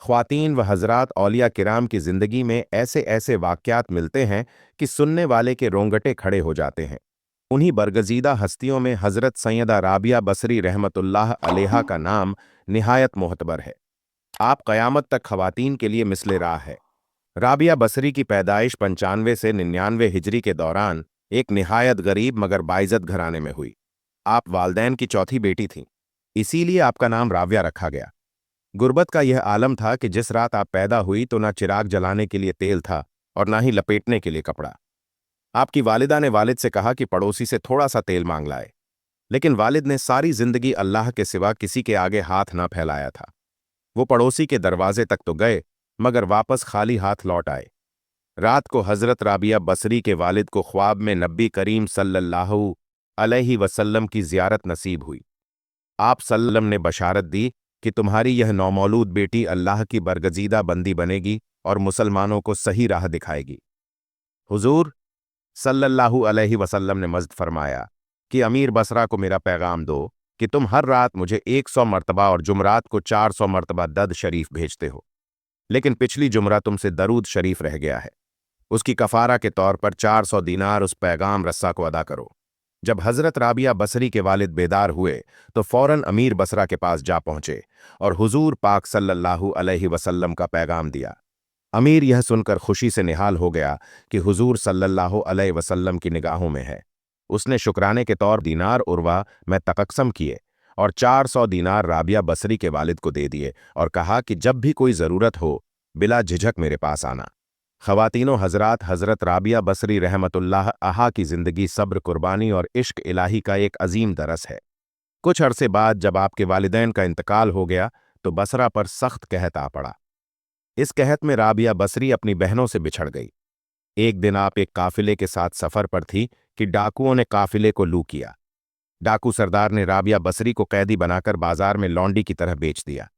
ख्वातीन व हजरात औलिया किराम की जिंदगी में ऐसे ऐसे वाक़यात मिलते हैं कि सुनने वाले के रोंगटे खड़े हो जाते हैं। उन्हीं बरगज़ीदा हस्तियों में हज़रत सैयदा राबिया बसरी रहमतुल्लाह अलैहा का नाम निहायत मोहतबर है। आप क़यामत तक ख़वातीन के लिए मिसले राह है। राबिया बसरी की पैदाइश 95 से 99 हिजरी के दौरान एक निहायत गरीब मगर बाइज़्ज़त घराने में हुई। आप वालदैन की चौथी बेटी थीं, इसीलिए आपका नाम राबिया रखा गया। गुर्बत का यह आलम था कि जिस रात आप पैदा हुई तो ना चिराग जलाने के लिए तेल था और ना ही लपेटने के लिए कपड़ा। आपकी वालिदा ने वालिद से कहा कि पड़ोसी से थोड़ा सा तेल मांग लाए, लेकिन वालिद ने सारी जिंदगी अल्लाह के सिवा किसी के आगे हाथ ना फैलाया था। वो पड़ोसी के दरवाजे तक तो गए मगर वापस खाली हाथ लौट आए। रात को हजरत राबिया बसरी के वालिद को ख्वाब में नबी करीम सल्लल्लाहु अलैहि वसल्लम की जियारत नसीब हुई। आप सल्लम ने बशारत दी कि तुम्हारी यह नौमौलूद बेटी अल्लाह की बरगजीदा बंदी बनेगी और मुसलमानों को सही राह दिखाएगी। हुजूर सल्लल्लाहु अलैहि वसल्लम ने मज़्द फरमाया कि अमीर बसरा को मेरा पैगाम दो कि तुम हर रात मुझे 100 मरतबा और जुमरात को 400 मरतबा दद शरीफ भेजते हो, लेकिन पिछली जुमरा तुमसे दरूद शरीफ रह गया है। उसकी कफारा के तौर पर 400 दीनार उस पैगाम रस्सा को अदा करो। जब हजरत राबिया बसरी के वालिद बेदार हुए तो फौरन अमीर बसरा के पास जा पहुंचे और हुजूर पाक सल्लल्लाहु अलैहि वसल्लम का पैगाम दिया। अमीर यह सुनकर खुशी से निहाल हो गया कि हुजूर सल्लल्लाहु अलैहि वसल्लम की निगाहों में है। उसने शुक्राने के तौर दीनार उर्वा में तकस्सम किए और 400 दीनार राबिया बसरी के वालिद को दे दिए और कहा कि जब भी कोई ज़रूरत हो बिला झिझक मेरे पास आना। ख़वातीनो हज़रात, हज़रत राबिया बसरी रहमतुल्लाह आहा की ज़िंदगी सब्र, कुर्बानी और इश्क इलाही का एक अजीम दरस है। कुछ अरसे बाद जब आपके वालिदैन का इंतकाल हो गया तो बसरा पर सख्त कहत आ पड़ा। इस कहत में राबिया बसरी अपनी बहनों से बिछड़ गई। एक दिन आप एक काफिले के साथ सफर पर थी कि डाकुओं ने काफिले को लूट किया। डाकू सरदार ने राबिया बसरी को कैदी बनाकर बाजार में लौंडी की तरह बेच दिया।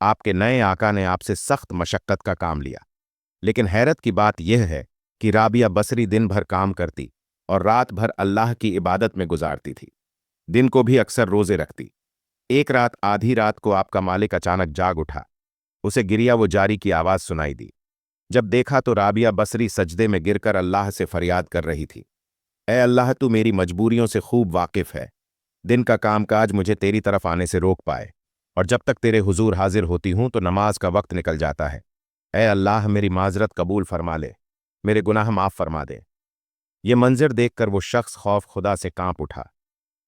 आपके नए आका ने आपसे सख्त मशक्कत का काम लिया, लेकिन हैरत की बात यह है कि राबिया बसरी दिन भर काम करती और रात भर अल्लाह की इबादत में गुजारती थी। दिन को भी अक्सर रोजे रखती। एक रात आधी रात को आपका मालिक अचानक जाग उठा। उसे गिरिया वो जारी की आवाज सुनाई दी। जब देखा तो राबिया बसरी सजदे में गिरकर अल्लाह से फरियाद कर रही थी, ए अल्लाह, तू मेरी मजबूरियों से खूब वाकिफ है। दिन का कामकाज मुझे तेरी तरफ आने से रोक पाए और जब तक तेरे हुजूर हाजिर होती हूं तो नमाज का वक्त निकल जाता है। ए अल्लाह, मेरी माजरत कबूल फरमा ले, मेरे गुनाह माफ फरमा दे। ये मंजर देखकर वो शख्स खौफ खुदा से कांप उठा।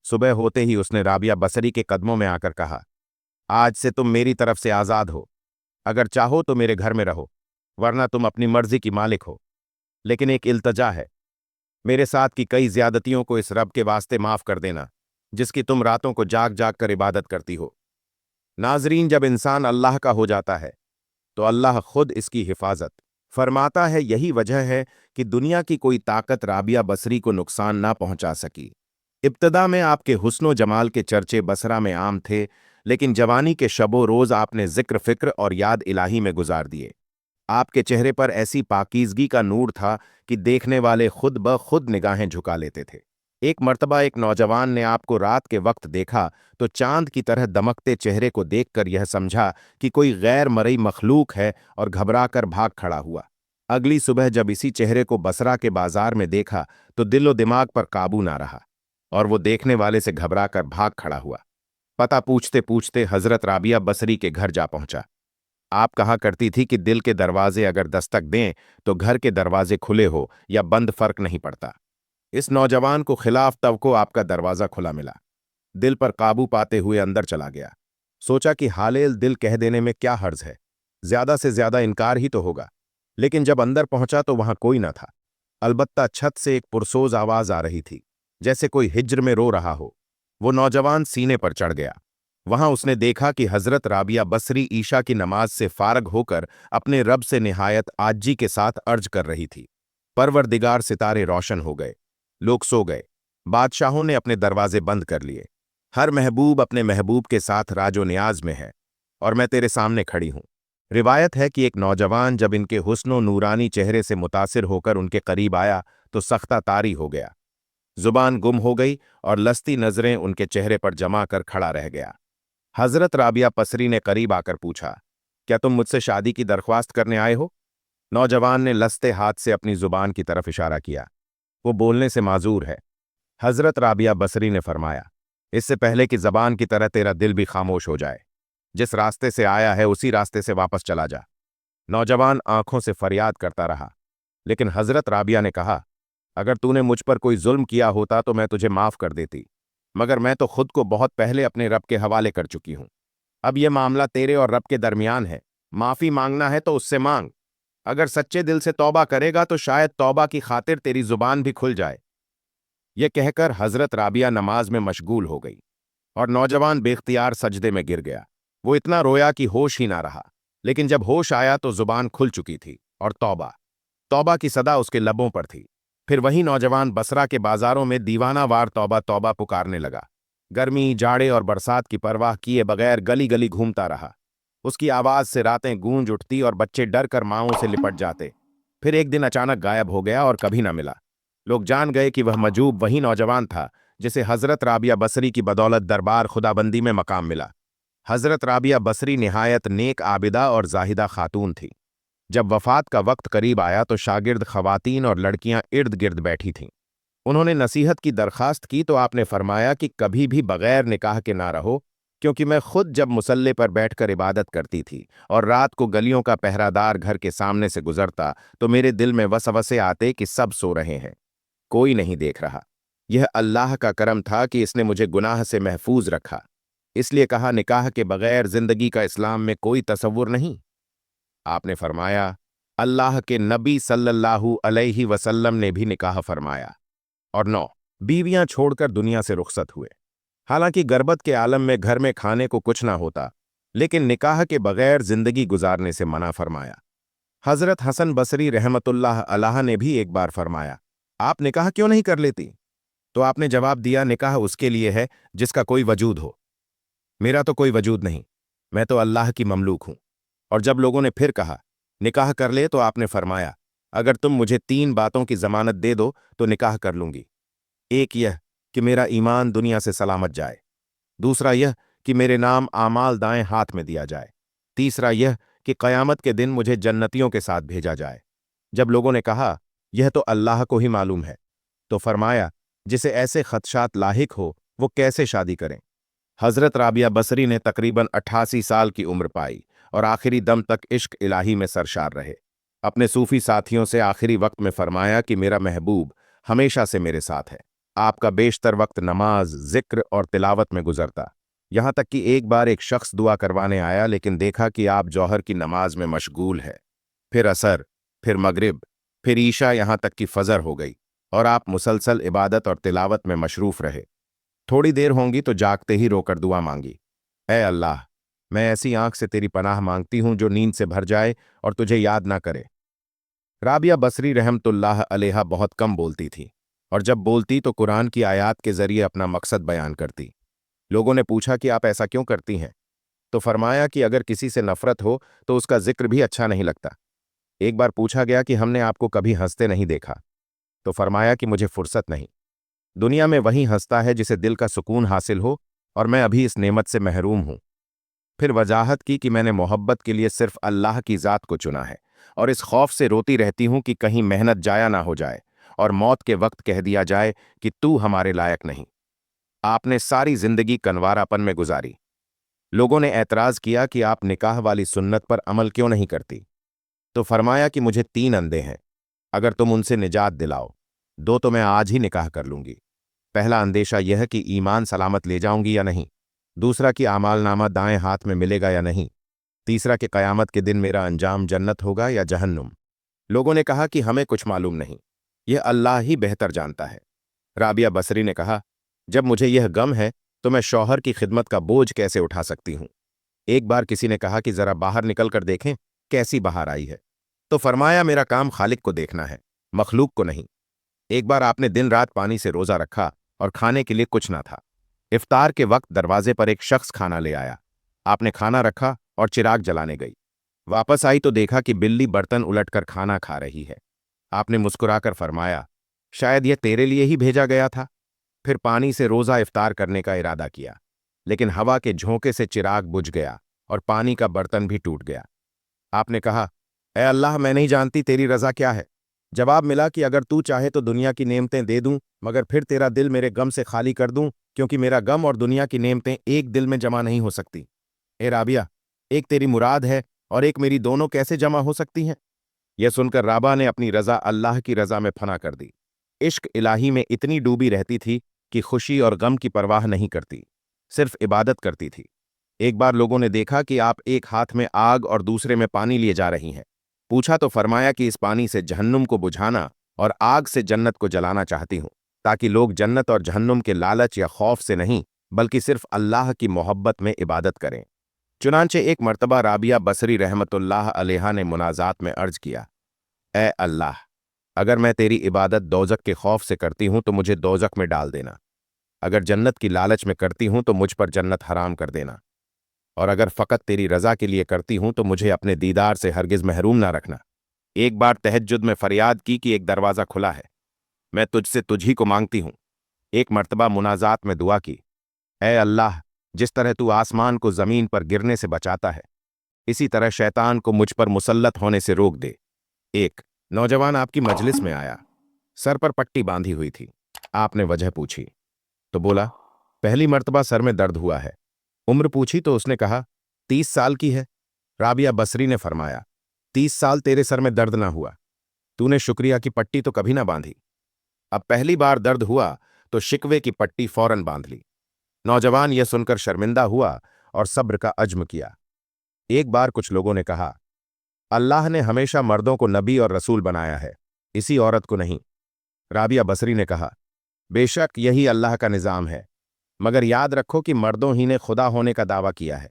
सुबह होते ही उसने राबिया बसरी के कदमों में आकर कहा, आज से तुम मेरी तरफ से आज़ाद हो। अगर चाहो तो मेरे घर में रहो, वरना तुम अपनी मर्जी की मालिक हो। लेकिन एक इल्तजा है, मेरे साथ की कई ज्यादतियों को इस रब के वास्ते माफ कर देना जिसकी तुम रातों को जाग जाग कर इबादत करती हो। नाजरीन, जब इंसान अल्लाह का हो जाता है तो अल्लाह खुद इसकी हिफाजत फरमाता है। यही वजह है कि दुनिया की कोई ताकत राबिया बसरी को नुकसान ना पहुंचा सकी। इब्तदा में आपके हुस्नो जमाल के चर्चे बसरा में आम थे, लेकिन जवानी के शबो रोज आपने जिक्र फिक्र और याद इलाही में गुजार दिए। आपके चेहरे पर ऐसी पाकीज़गी का नूर था कि देखने वाले खुद ब खुद निगाहें झुका लेते थे। एक मर्तबा एक नौजवान ने आपको रात के वक्त देखा तो चांद की तरह दमकते चेहरे को देखकर यह समझा कि कोई गैर मरई मखलूक है और घबराकर भाग खड़ा हुआ। अगली सुबह जब इसी चेहरे को बसरा के बाजार में देखा तो दिलो दिमाग पर काबू ना रहा और वो देखने वाले से घबराकर भाग खड़ा हुआ। पता पूछते पूछते हजरत राबिया बसरी के घर जा पहुंचा। आप कहा करती थी कि दिल के दरवाजे अगर दस्तक दें तो घर के दरवाजे खुले हो या बंद फर्क नहीं पड़ता। इस नौजवान को खिलाफ तवको आपका दरवाजा खुला मिला। दिल पर काबू पाते हुए अंदर चला गया। सोचा कि हालेल दिल कह देने में क्या हर्ज है, ज्यादा से ज्यादा इनकार ही तो होगा। लेकिन जब अंदर पहुंचा तो वहां कोई न था। अलबत्ता छत से एक पुरसोज आवाज आ रही थी, जैसे कोई हिज्र में रो रहा हो। वो नौजवान सीने पर चढ़ गया। वहां उसने देखा कि हजरत राबिया बसरी ईशा की नमाज से फारग होकर अपने रब से निहायत आजी के साथ अर्ज कर रही थी। परवरदिगार, सितारे रोशन हो गए, लोग सो गए, बादशाहों ने अपने दरवाजे बंद कर लिए। हर महबूब अपने महबूब के साथ राजो नियाज में है और मैं तेरे सामने खड़ी हूं। रिवायत है कि एक नौजवान जब इनके हुस्नो नूरानी चेहरे से मुतासिर होकर उनके करीब आया तो सख्ता तारी हो गया। जुबान गुम हो गई और लस्ती नजरें उनके चेहरे पर जमा कर खड़ा रह गया। हजरत राबिया बसरी ने करीब आकर पूछा, क्या तुम मुझसे शादी की दरख्वास्त करने आए हो? नौजवान ने लसते हाथ से अपनी जुबान की तरफ इशारा किया। वो बोलने से माजूर है। हजरत राबिया बसरी ने फरमाया, इससे पहले कि जबान की तरह तेरा दिल भी खामोश हो जाए, जिस रास्ते से आया है उसी रास्ते से वापस चला जा। नौजवान आंखों से फरियाद करता रहा, लेकिन हजरत राबिया ने कहा, अगर तूने मुझ पर कोई जुल्म किया होता तो मैं तुझे माफ कर देती, मगर मैं तो खुद को बहुत पहले अपने रब के हवाले कर चुकी हूं। अब यह मामला तेरे और रब के दरमियान है। माफी मांगना है तो उससे मांग। अगर सच्चे दिल से तौबा करेगा तो शायद तौबा की खातिर तेरी जुबान भी खुल जाए। यह कहकर हजरत राबिया नमाज में मशगूल हो गई और नौजवान बेख्तियार सजदे में गिर गया। वो इतना रोया कि होश ही ना रहा, लेकिन जब होश आया तो जुबान खुल चुकी थी और तौबा तौबा की सदा उसके लबों पर थी। फिर वही नौजवान बसरा के बाजारों में दीवाना वार तौबा तौबा पुकारने लगा। गर्मी, जाड़े और बरसात की परवाह किए बगैर गली गली घूमता रहा। उसकी आवाज से रातें गूंज उठती और बच्चे डर कर मांओं से लिपट जाते। फिर एक दिन अचानक गायब हो गया और कभी न मिला। लोग जान गए कि वह मजूब वही नौजवान था जिसे हजरत राबिया बसरी की बदौलत दरबार खुदाबंदी में मकाम मिला। हजरत राबिया बसरी निहायत नेक आबिदा और जाहिदा खातून थी। जब वफात का वक्त करीब आया तो शागिर्द खवातीन और लड़कियां इर्द गिर्द बैठी थीं। उन्होंने नसीहत की दरखास्त की तो आपने फरमाया कि कभी भी बगैर निकाह के ना रहो, क्योंकि मैं खुद जब मुसल्ले पर बैठकर इबादत करती थी और रात को गलियों का पहरादार घर के सामने से गुजरता तो मेरे दिल में वसवसे आते कि सब सो रहे हैं, कोई नहीं देख रहा। यह अल्लाह का करम था कि इसने मुझे गुनाह से महफूज रखा। इसलिए कहा, निकाह के बगैर जिंदगी का इस्लाम में कोई तसव्वुर नहीं। आपने फरमाया, अल्लाह के नबी सल्लल्लाहु अलैहि वसल्लम ने भी निकाह फरमाया और 9 बीवियां छोड़कर दुनिया से रुखसत हुए। हालांकि गर्बत के आलम में घर में खाने को कुछ ना होता, लेकिन निकाह के बगैर जिंदगी गुजारने से मना फरमाया। हजरत हसन बसरी रहमतुल्लाह अलैह ने भी एक बार फरमाया, आप निकाह क्यों नहीं कर लेती? तो आपने जवाब दिया, निकाह उसके लिए है जिसका कोई वजूद हो। मेरा तो कोई वजूद नहीं, मैं तो अल्लाह की ममलूक हूं। और जब लोगों ने फिर कहा, निकाह कर ले, तो आपने फरमाया, अगर तुम मुझे 3 बातों की जमानत दे दो तो निकाह कर लूंगी। एक यह कि मेरा ईमान दुनिया से सलामत जाए, दूसरा यह कि मेरे नाम आमाल दाएं हाथ में दिया जाए, तीसरा यह कि कयामत के दिन मुझे जन्नतियों के साथ भेजा जाए। जब लोगों ने कहा, यह तो अल्लाह को ही मालूम है, तो फरमाया, जिसे ऐसे खदशात लाहिक हो वो कैसे शादी करें। हजरत राबिया बसरी ने तकरीबन 88 साल की उम्र पाई और आखिरी दम तक इश्क इलाही में सरशार रहे। अपने सूफी साथियों से आखिरी वक्त में फरमाया कि मेरा महबूब हमेशा से मेरे साथ है। आपका बेशतर वक्त नमाज, जिक्र और तिलावत में गुजरता। यहां तक कि एक बार एक शख्स दुआ करवाने आया, लेकिन देखा कि आप जौहर की नमाज में मशगूल है। फिर असर, फिर मगरिब, फिर ईशा, यहां तक कि फजर हो गई और आप मुसलसल इबादत और तिलावत में मशरूफ रहे। थोड़ी देर होंगी तो जागते ही रोकर दुआ मांगी, ऐ अल्लाह, मैं ऐसी आंख से तेरी पनाह मांगती हूं जो नींद से भर जाए और तुझे याद ना करे। राबिया बसरी रहमतुल्लाह अलैहा बहुत कम बोलती थी और जब बोलती तो कुरान की आयात के जरिए अपना मकसद बयान करती। लोगों ने पूछा कि आप ऐसा क्यों करती हैं? तो फरमाया कि अगर किसी से नफरत हो तो उसका जिक्र भी अच्छा नहीं लगता। एक बार पूछा गया कि हमने आपको कभी हंसते नहीं देखा, तो फरमाया कि मुझे फुर्सत नहीं। दुनिया में वही हंसता है जिसे दिल का सुकून हासिल हो, और मैं अभी इस नेमत से महरूम हूं। फिर वजाहत की कि मैंने मोहब्बत के लिए सिर्फ अल्लाह की ज़ात को चुना है और इस खौफ से रोती रहती हूं कि कहीं मेहनत जाया ना हो जाए और मौत के वक्त कह दिया जाए कि तू हमारे लायक नहीं। आपने सारी जिंदगी कनवारापन में गुजारी। लोगों ने ऐतराज किया कि आप निकाह वाली सुन्नत पर अमल क्यों नहीं करती? तो फरमाया कि मुझे 3 अंधे हैं, अगर तुम उनसे निजात दिलाओ, 2 तो मैं आज ही निकाह कर लूंगी। पहला अंदेशा यह कि ईमान सलामत ले जाऊंगी या नहीं, दूसरा कि आमालनामा दाएं हाथ में मिलेगा या नहीं, तीसरा कि कयामत के दिन मेरा अंजाम जन्नत होगा या जहन्नुम। लोगों ने कहा कि हमें कुछ मालूम नहीं, यह अल्लाह ही बेहतर जानता है। राबिया बसरी ने कहा, जब मुझे यह गम है तो मैं शौहर की खिदमत का बोझ कैसे उठा सकती हूं। एक बार किसी ने कहा कि जरा बाहर निकल कर देखें कैसी बाहर आई है, तो फरमाया, मेरा काम खालिक को देखना है, मखलूक को नहीं। एक बार आपने दिन रात पानी से रोजा रखा और खाने के लिए कुछ ना था। इफ्तार के वक्त दरवाजे पर एक शख्स खाना ले आया। आपने खाना रखा और चिराग जलाने गई। वापस आई तो देखा कि बिल्ली बर्तन उलटकर खाना खा रही है। आपने मुस्कुराकर फरमाया, शायद यह तेरे लिए ही भेजा गया था। फिर पानी से रोजा इफ्तार करने का इरादा किया, लेकिन हवा के झोंके से चिराग बुझ गया और पानी का बर्तन भी टूट गया। آپ نے کہا، اے اللہ میں نہیں جانتی تیری رضا کیا ہے۔ جواب ملا کہ اگر تو چاہے تو دنیا کی نعمتیں دے دوں، مگر پھر تیرا دل میرے غم سے خالی کر دوں، کیونکہ میرا غم اور دنیا کی نعمتیں ایک دل میں جمع نہیں ہو سکتی۔ اے رابعہ، ایک تیری مراد ہے اور ایک میری، دونوں کیسے جمع ہو سکتی ہیں؟ یہ سن کر رابعہ نے اپنی رضا اللہ کی رضا میں فنا کر دی۔ عشق الہی میں اتنی ڈوبی رہتی تھی کہ خوشی اور غم کی پرواہ نہیں کرتی، صرف عبادت کرتی تھی۔ ایک بار لوگوں نے دیکھا کہ آپ ایک ہاتھ میں آگ اور دوسرے میں پانی لیے جا رہی ہیں۔ پوچھا تو فرمایا کہ اس پانی سے جہنم کو بجھانا اور آگ سے جنت کو جلانا چاہتی ہوں، تاکہ لوگ جنت اور جہنم کے لالچ یا خوف سے نہیں بلکہ صرف اللہ کی محبت میں عبادت کریں۔ چنانچہ ایک مرتبہ رابعہ بصری رحمت اللہ علیہا نے مناجات میں عرض کیا، اے اللہ، اگر میں تیری عبادت دوزخ کے خوف سے کرتی ہوں تو مجھے دوزخ میں ڈال دینا، اگر جنت کی لالچ میں کرتی ہوں تو مجھ پر جنت حرام کر دینا، اور اگر فقط تیری رضا کے لیے کرتی ہوں تو مجھے اپنے دیدار سے ہرگز محروم نہ رکھنا۔ ایک بار تہجد میں فریاد کی کہ ایک دروازہ کھلا ہے، میں تجھ سے تجھ ہی کو مانگتی ہوں۔ ایک مرتبہ مناجات میں دعا کی، اے اللہ، جس طرح تو آسمان کو زمین پر گرنے سے بچاتا ہے، اسی طرح شیطان کو مجھ پر مسلط ہونے سے روک دے۔ ایک نوجوان آپ کی مجلس میں آیا، سر پر پٹی باندھی ہوئی تھی۔ آپ نے وجہ پوچھی تو بولا، پہلی مرتبہ سر میں درد ہوا ہے۔ عمر پوچھی تو اس نے کہا، 30 سال کی ہے۔ رابعہ بصری نے فرمایا، 30 سال تیرے سر میں درد نہ ہوا، تو نے شکریہ کی پٹی تو کبھی نہ باندھی۔ اب پہلی بار درد ہوا تو شکوے کی پٹی فوراً باندھ لی۔ نوجوان یہ سن کر شرمندہ ہوا اور صبر کا عزم کیا۔ ایک بار کچھ لوگوں نے کہا، اللہ نے ہمیشہ مردوں کو نبی اور رسول بنایا ہے، اسی عورت کو نہیں۔ رابعہ بصری نے کہا، بے شک یہی اللہ کا نظام ہے، مگر یاد رکھو کہ مردوں ہی نے خدا ہونے کا دعویٰ کیا ہے،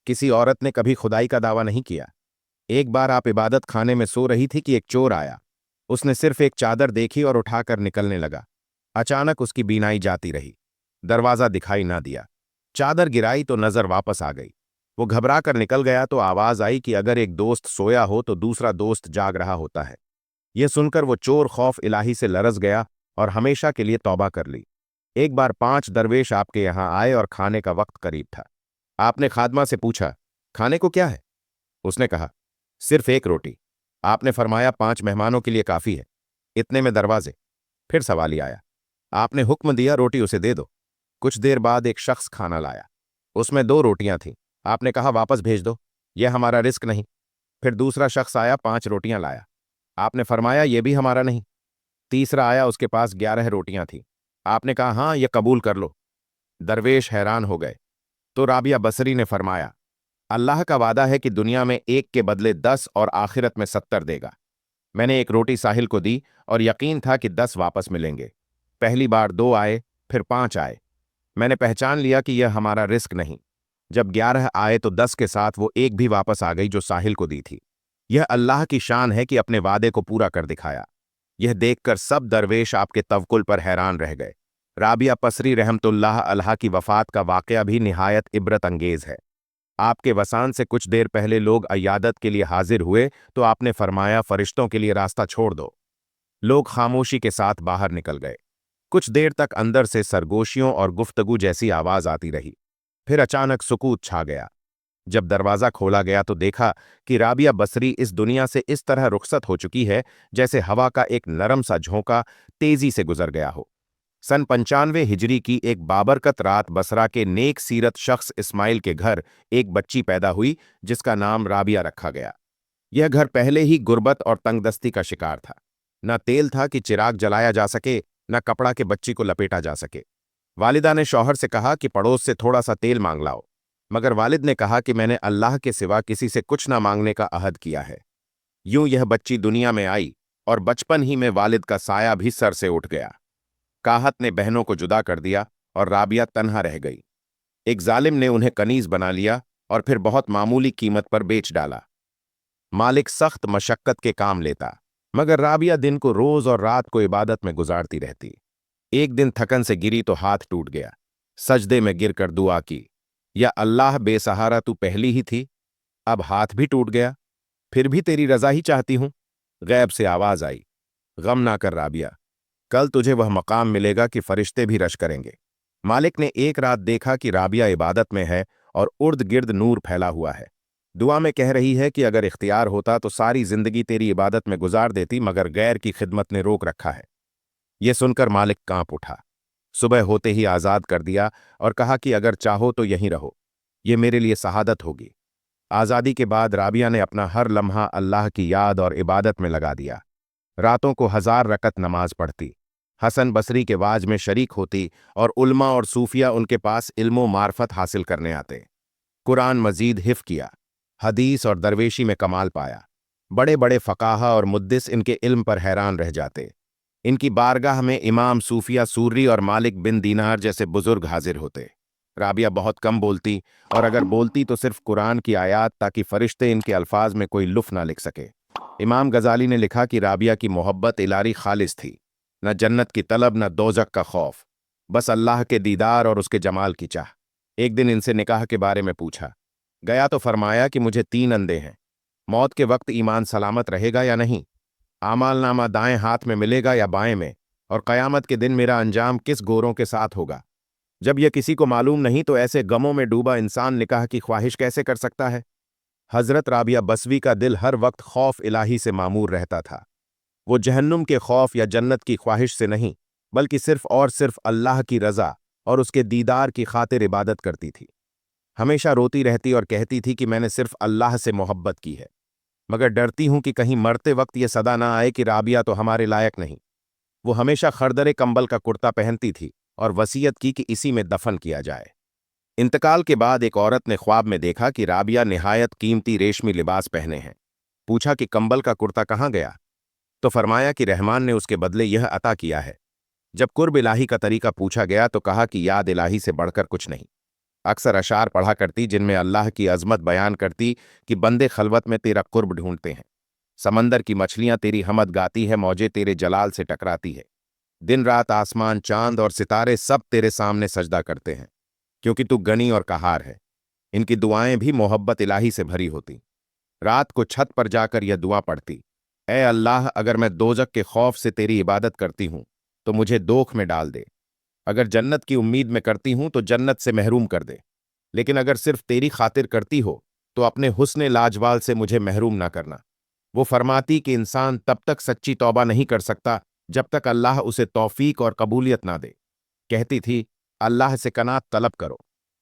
کسی عورت نے کبھی خدائی کا دعویٰ نہیں کیا۔ ایک بار آپ عبادت خانے میں سو رہی تھی کہ ایک چور آیا، اس نے صرف ایک چادر دیکھی اور اٹھا کر نکلنے لگا۔ اچانک اس کی بینائی جاتی رہی، دروازہ دکھائی نہ دیا، چادر گرائی تو نظر واپس آ گئی۔ وہ گھبرا کر نکل گیا تو آواز آئی کہ اگر ایک دوست سویا ہو تو دوسرا دوست جاگ رہا ہوتا ہے۔ یہ سن کر وہ چور خوف الہی سے لرز گیا اور ہمیشہ کے لیے توبہ کر لی۔ ایک بار 5 درویش آپ کے یہاں آئے اور کھانے کا وقت قریب تھا۔ آپ نے خادمہ سے پوچھا، کھانے کو کیا ہے؟ اس نے کہا، صرف ایک روٹی۔ آپ نے فرمایا، 5 مہمانوں کے لیے کافی ہے۔ اتنے میں دروازے۔ پھر سوالی آیا۔ آپ نے حکم دیا، روٹی اسے دے دو۔ کچھ دیر بعد ایک شخص کھانا لایا، اس میں 2 روٹیاں تھیں۔ آپ نے کہا، واپس بھیج دو، یہ ہمارا رزق نہیں۔ پھر دوسرا شخص آیا، 5 روٹیاں لایا۔ آپ نے فرمایا، یہ بھی ہمارا نہیں۔ تیسرا آیا، اس کے پاس 11 روٹیاں تھیں۔ آپ نے کہا، ہاں یہ قبول کر لو۔ درویش حیران ہو گئے تو رابعہ بصری نے فرمایا، اللہ کا وعدہ ہے کہ دنیا میں ایک کے بدلے 10 اور آخرت میں 70 دے گا۔ میں نے ایک روٹی ساحل کو دی اور یقین تھا کہ 10 واپس ملیں گے۔ پہلی بار 2 آئے، پھر 5 آئے۔ میں نے پہچان لیا کہ یہ ہمارا رزق نہیں۔ جب 11 آئے تو 10 کے ساتھ وہ ایک بھی واپس آ گئی جو ساحل کو دی تھی۔ یہ اللہ کی شان ہے کہ اپنے وعدے کو پورا کر دکھایا۔ یہ دیکھ کر سب درویش آپ کے توکل پر حیران رہ گئے۔ رابعہ بصری رحمت اللہ علیہا کی وفات کا واقعہ بھی نہایت عبرت انگیز ہے۔ آپ کے وصال سے کچھ دیر پہلے لوگ عیادت کے لیے حاضر ہوئے تو آپ نے فرمایا، فرشتوں کے لیے راستہ چھوڑ دو۔ لوگ خاموشی کے ساتھ باہر نکل گئے۔ کچھ دیر تک اندر سے سرگوشیوں اور گفتگو جیسی آواز آتی رہی، پھر اچانک سکوت چھا گیا۔ جب دروازہ کھولا گیا تو دیکھا کہ رابعہ بصری اس دنیا سے اس طرح رخصت ہو چکی ہے جیسے ہوا کا ایک نرم سا جھونکا تیزی سے گزر گیا ہو۔ سن 95 ہجری کی ایک بابرکت رات بصرہ کے نیک سیرت شخص اسماعیل کے گھر ایک بچی پیدا ہوئی جس کا نام رابعہ رکھا گیا۔ یہ گھر پہلے ہی غربت اور تنگ دستی کا شکار تھا۔ نہ تیل تھا کہ چراغ جلایا جا سکے، نہ کپڑا کہ بچی کو لپیٹا جا سکے۔ والدہ نے شوہر سے کہا کہ پڑوس سے تھوڑا سا تیل مانگ لاؤ، مگر والد نے کہا کہ میں نے اللہ کے سوا کسی سے کچھ نہ مانگنے کا عہد کیا ہے۔ یوں یہ بچی دنیا میں آئی اور بچپن ہی میں والد کا سایہ بھی سر سے اٹھ گیا۔ قحط نے بہنوں کو جدا کر دیا اور رابعہ تنہا رہ گئی۔ ایک ظالم نے انہیں کنیز بنا لیا اور پھر بہت معمولی قیمت پر بیچ ڈالا۔ مالک سخت مشقت کے کام لیتا، مگر رابعہ دن کو روز اور رات کو عبادت میں گزارتی رہتی۔ ایک دن تھکن سے گری تو ہاتھ ٹوٹ گیا۔ سجدے میں گر کر دعا کی، یا اللہ، بے سہارا تو پہلی ہی تھی، اب ہاتھ بھی ٹوٹ گیا، پھر بھی تیری رضا ہی چاہتی ہوں۔ غیب سے آواز آئی، غم نہ کر رابعہ، کل تجھے وہ مقام ملے گا کہ فرشتے بھی رش کریں گے۔ مالک نے ایک رات دیکھا کہ رابعہ عبادت میں ہے اور ارد گرد نور پھیلا ہوا ہے۔ दुआ में कह रही है कि अगर इख्तियार होता तो सारी जिंदगी तेरी इबादत में गुजार देती, मगर गैर की खिदमत ने रोक रखा है। यह सुनकर मालिक कांप उठा। सुबह होते ही आज़ाद कर दिया और कहा कि अगर चाहो तो यहीं रहो, ये मेरे लिए शहादत होगी। आज़ादी के बाद राबिया ने अपना हर लम्हा अल्लाह की याद और इबादत में लगा दिया। रातों को 1000 रकत नमाज पढ़ती, हसन बसरी के वाज में शरीक होती और उल्मा और सूफिया उनके पास इल्मो मार्फत हासिल करने आते। कुरान मजीद हिफ़ किया, हदीस और दरवेशी में कमाल पाया। बड़े बड़े फ़काहा और मुद्दिस इनके इल्म पर हैरान रह जाते। इनकी बारगाह में इमाम सूफिया सूर्री और मालिक बिन दीनार जैसे बुजुर्ग हाजिर होते। राबिया बहुत कम बोलती, और अगर बोलती तो सिर्फ कुरान की आयात, ताकि फरिश्ते इनके अल्फाज में कोई लुफ़ ना लिख सके। इमाम गजाली ने लिखा कि राबिया की मोहब्बत इलाही खालिस थी, न जन्नत की तलब न दोज़ख का खौफ, बस अल्लाह के दीदार और उसके जमाल की चाह। एक दिन इनसे निकाह के बारे में पूछा गया तो फरमाया कि मुझे 3 अंधे हैं, मौत के वक्त ईमान सलामत रहेगा या नहीं, आमालनामा दाएं हाथ में मिलेगा या बाएं में, और क़यामत के दिन मेरा अंजाम किस गोरों के साथ होगा। जब यह किसी को मालूम नहीं तो ऐसे गमों में डूबा इंसान निकाह की ख्वाहिश कैसे कर सकता है। हजरत राबिया बसवी का दिल हर वक्त खौफ इलाही से मामूर रहता था। वो जहन्नुम के खौफ या जन्नत की ख्वाहिश से नहीं, बल्कि सिर्फ और सिर्फ अल्लाह की रज़ा और उसके दीदार की खातिर इबादत करती थी। हमेशा रोती रहती और कहती थी कि मैंने सिर्फ अल्लाह से मोहब्बत की है, मगर डरती हूं कि कहीं मरते वक्त ये सदा ना आए कि राबिया तो हमारे लायक नहीं। वो हमेशा खरदरे कंबल का कुर्ता पहनती थी और वसीयत की कि इसी में दफन किया जाए। इंतकाल के बाद एक औरत ने ख्वाब में देखा कि राबिया निहायत कीमती रेशमी लिबास पहने हैं। पूछा कि कंबल का कुर्ता कहाँ गया, तो फरमाया कि रहमान ने उसके बदले यह अता किया है। जब कुर्ब इलाही का तरीका पूछा गया तो कहा कि याद इलाही से बढ़कर कुछ नहीं। अक्सर अशार पढ़ा करती जिनमें अल्लाह की अजमत बयान करती कि बंदे खलवत में तेरा कुर्ब ढूंढते हैं, समंदर की मछलियां तेरी हमद गाती है, मौजें तेरे जलाल से टकराती है, दिन रात आसमान चांद और सितारे सब तेरे सामने सजदा करते हैं, क्योंकि तू गनी और कहार है। इनकी दुआएं भी मोहब्बत इलाही से भरी होती। रात को छत पर जाकर यह दुआ पढ़ती, ए अल्लाह, अगर मैं दोजक के खौफ से तेरी इबादत करती हूं तो मुझे दोख में डाल दे, अगर जन्नत की उम्मीद में करती हूं तो जन्नत से महरूम कर दे, लेकिन अगर सिर्फ तेरी खातिर करती हो तो अपने हुस्ने लाजवाल से मुझे महरूम ना करना। वो फरमाती कि इंसान तब तक सच्ची तौबा नहीं कर सकता जब तक अल्लाह उसे तौफीक और कबूलियत ना दे। कहती थी, अल्लाह से कनात तलब करो,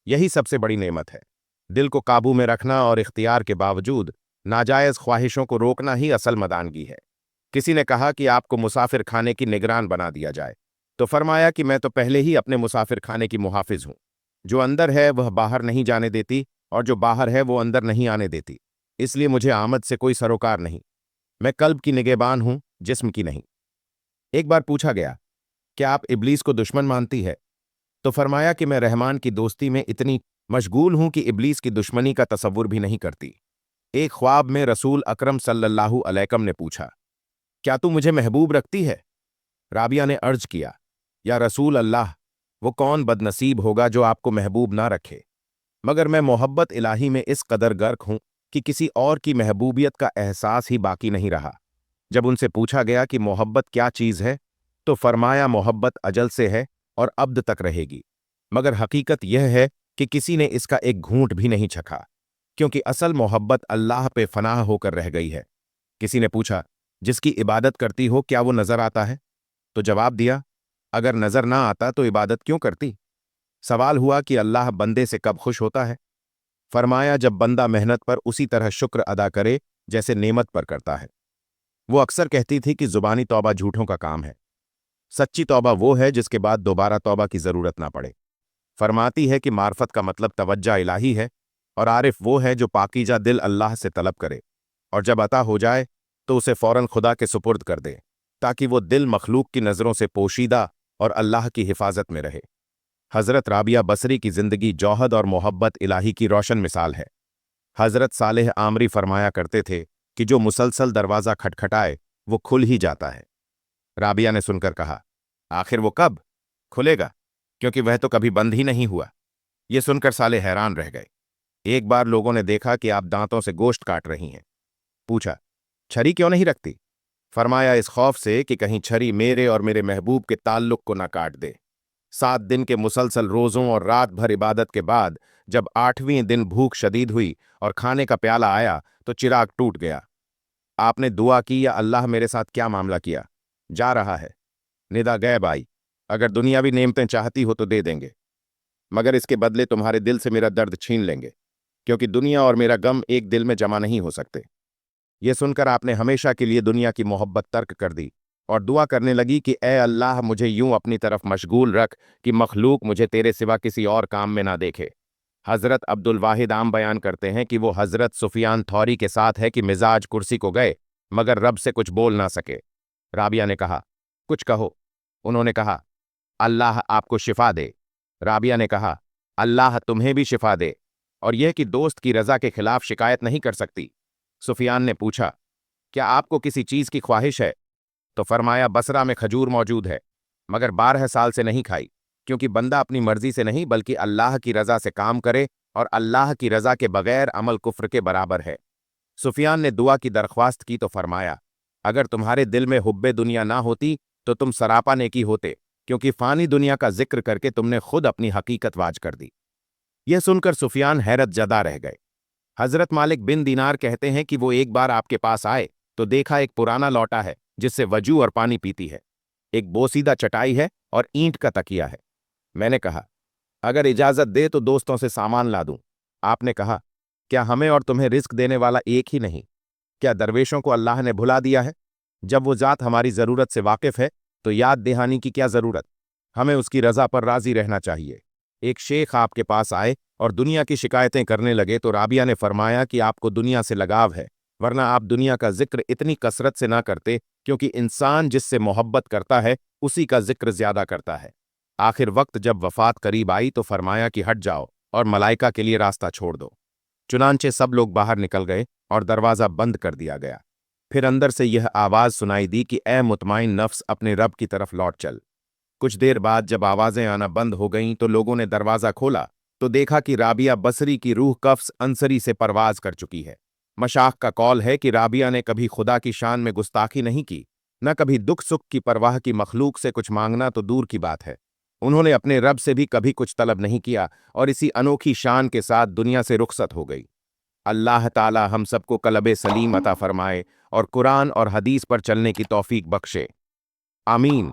यही सबसे बड़ी नेमत है। दिल को काबू में रखना और इख्तियार के बावजूद नाजायज ख्वाहिशों को रोकना ही असल मदानगी है। किसी ने कहा कि आपको मुसाफिर खाने की निगरान बना दिया जाए, तो फरमाया कि मैं तो पहले ही अपने मुसाफिर खाने की मुहाफिज हूं। जो अंदर है वह बाहर नहीं जाने देती, और जो बाहर है वो अंदर नहीं आने देती, इसलिए मुझे आमद से कोई सरोकार नहीं। मैं कल्ब की निगहबान हूं, जिस्म की नहीं। एक बार पूछा गया, क्या आप इब्लीस को दुश्मन मानती है, तो फरमाया कि मैं रहमान की दोस्ती में इतनी मशगूल हूं कि इब्लीस की दुश्मनी का तसव्वुर भी नहीं करती। एक ख्वाब में रसूल अकरम सल्लल्लाहु अलैहि ने पूछा, क्या तू मुझे महबूब रखती है। राबिया ने अर्ज किया, या रसूल अल्लाह, वो कौन बदनसीब होगा जो आपको महबूब ना रखे, मगर मैं मोहब्बत इलाही में इस कदर गर्क हूं कि किसी और की महबूबियत का एहसास ही बाकी नहीं रहा। जब उनसे पूछा गया कि मोहब्बत क्या चीज है, तो फरमाया मोहब्बत अजल से है और अब्द तक रहेगी, मगर हकीकत यह है कि किसी ने इसका एक घूंट भी नहीं चखा, क्योंकि असल मोहब्बत अल्लाह पे फनाह होकर रह गई है। किसी ने पूछा, जिसकी इबादत करती हो क्या वो नजर आता है, तो जवाब दिया, अगर नजर ना आता तो इबादत क्यों करती। सवाल हुआ कि अल्लाह बंदे से कब खुश होता है। फरमाया, जब बंदा मेहनत पर उसी तरह शुक्र अदा करे जैसे नेमत पर करता है। वो अक्सर कहती थी कि जुबानी तौबा झूठों का काम है, सच्ची तौबा वो है जिसके बाद दोबारा तौबा की जरूरत ना पड़े। फरमाती है कि मार्फत का मतलब तवज्जा इलाही है, और आरिफ वो है जो पाकीजा दिल अल्लाह से तलब करे, और जब अता हो जाए तो उसे फौरन खुदा के सुपुर्द कर दे, ताकि वो दिल मखलूक की नज़रों से पोशीदा और अल्लाह की हिफाजत में रहे। हज़रत राबिया बसरी की ज़िंदगी जौहद और मोहब्बत इलाही की रोशन मिसाल है। हज़रत सालेह आमरी फरमाया करते थे कि जो मुसलसल दरवाज़ा खटखटाए वो खुल ही जाता है। राबिया ने सुनकर कहा, आखिर वो कब खुलेगा, क्योंकि वह तो कभी बंद ही नहीं हुआ। ये सुनकर साले हैरान रह गए। एक बार लोगों ने देखा कि आप दांतों से गोश्त काट रही हैं। पूछा, छरी क्यों नहीं रखती। फरमाया, इस खौफ से कि कहीं छरी मेरे और मेरे महबूब के ताल्लुक को ना काट दे। 7 दिन के मुसलसल रोज़ों और रात भर इबादत के बाद जब 8वें दिन भूख शदीद हुई और खाने का प्याला आया तो चिराग टूट गया। आपने दुआ की, या अल्लाह मेरे साथ क्या मामला किया? जा रहा है। निदा गैब आई। अगर दुनियावी नेमतें चाहती हो तो दे देंगे, मगर इसके बदले तुम्हारे दिल से मेरा दर्द छीन लेंगे, क्योंकि दुनिया और मेरा गम एक दिल में जमा नहीं हो सकते। ये सुनकर आपने हमेशा के लिए दुनिया की मोहब्बत तर्क कर दी और दुआ करने लगी कि ए अल्लाह, मुझे यूं अपनी तरफ मशगूल रख कि मखलूक मुझे तेरे सिवा किसी और काम में ना देखे। हज़रत अब्दुल वाहिद आम बयान करते हैं कि वो हज़रत सुफियान थौरी के साथ है कि मिजाज कुर्सी को गए मगर रब से कुछ बोल ना सके। राबिया ने कहा, कुछ कहो। उन्होंने कहा, अल्लाह आपको शिफा दे। राबिया ने कहा, अल्लाह तुम्हें भी शिफा दे, और यह कि दोस्त की रजा के खिलाफ शिकायत नहीं कर सकती। सुफियान ने पूछा, क्या आपको किसी चीज की ख्वाहिश है? तो फरमाया, बसरा में खजूर मौजूद है, मगर 12 साल से नहीं खाई, क्योंकि बंदा अपनी मर्जी से नहीं बल्कि अल्लाह की रजा से काम करे, और अल्लाह की रजा के बगैर अमल कुफ्र के बराबर है। सुफियान ने दुआ की दरख्वास्त की तो फरमाया, अगर तुम्हारे दिल में हुब्बे दुनिया ना होती तो तुम सरापा नेकी होते, क्योंकि फानी दुनिया का जिक्र करके तुमने खुद अपनी हकीकत वाज कर दी। यह सुनकर सुफियान हैरत जदा रह गए। हजरत मालिक बिन दीनार कहते हैं कि वो एक बार आपके पास आए तो देखा एक पुराना लौटा है जिससे वजू और पानी पीती है, एक बोसीदा चटाई है और ईंट का तकिया है। मैंने कहा, अगर इजाजत दे तो दोस्तों से सामान ला दूं। आपने कहा, क्या हमें और तुम्हें रिस्क देने वाला एक ही नहीं? क्या दरवेशों को अल्लाह ने भुला दिया है? जब वो जात हमारी जरूरत से वाकिफ है तो याद दहानी की क्या जरूरत? हमें उसकी रजा पर राजी रहना चाहिए। एक शेख आपके पास आए और दुनिया की शिकायतें करने लगे तो राबिया ने फरमाया कि आपको दुनिया से लगाव है, वरना आप दुनिया का जिक्र इतनी कसरत से ना करते, क्योंकि इंसान जिससे मोहब्बत करता है उसी का जिक्र ज्यादा करता है। आखिर वक्त जब वफात करीब आई तो फरमाया कि हट जाओ और मलाइका के लिए रास्ता छोड़ दो। चुनांचे सब लोग बाहर निकल गए और दरवाजा बंद कर दिया गया। फिर अंदर से यह आवाज सुनाई दी कि ए मुतमाइन नफ्स, अपने रब की तरफ लौट चल। कुछ देर बाद जब आवाजें आना बंद हो गईं तो लोगों ने दरवाजा खोला तो देखा कि राबिया बसरी की रूह कफ्स अंसरी से परवाज कर चुकी है। मशाख का कौल है कि राबिया ने कभी खुदा की शान में गुस्ताखी नहीं की, न कभी दुख सुख की परवाह की, मखलूक से कुछ मांगना तो दूर की बात है। उन्होंने अपने रब से भी कभी कुछ तलब नहीं किया और इसी अनोखी शान के साथ दुनिया से रुखसत हो गई। अल्लाह ताला हम सबको कलबे सलीम अता फरमाए और कुरान और हदीस पर चलने की तौफीक बख्शे। आमीन।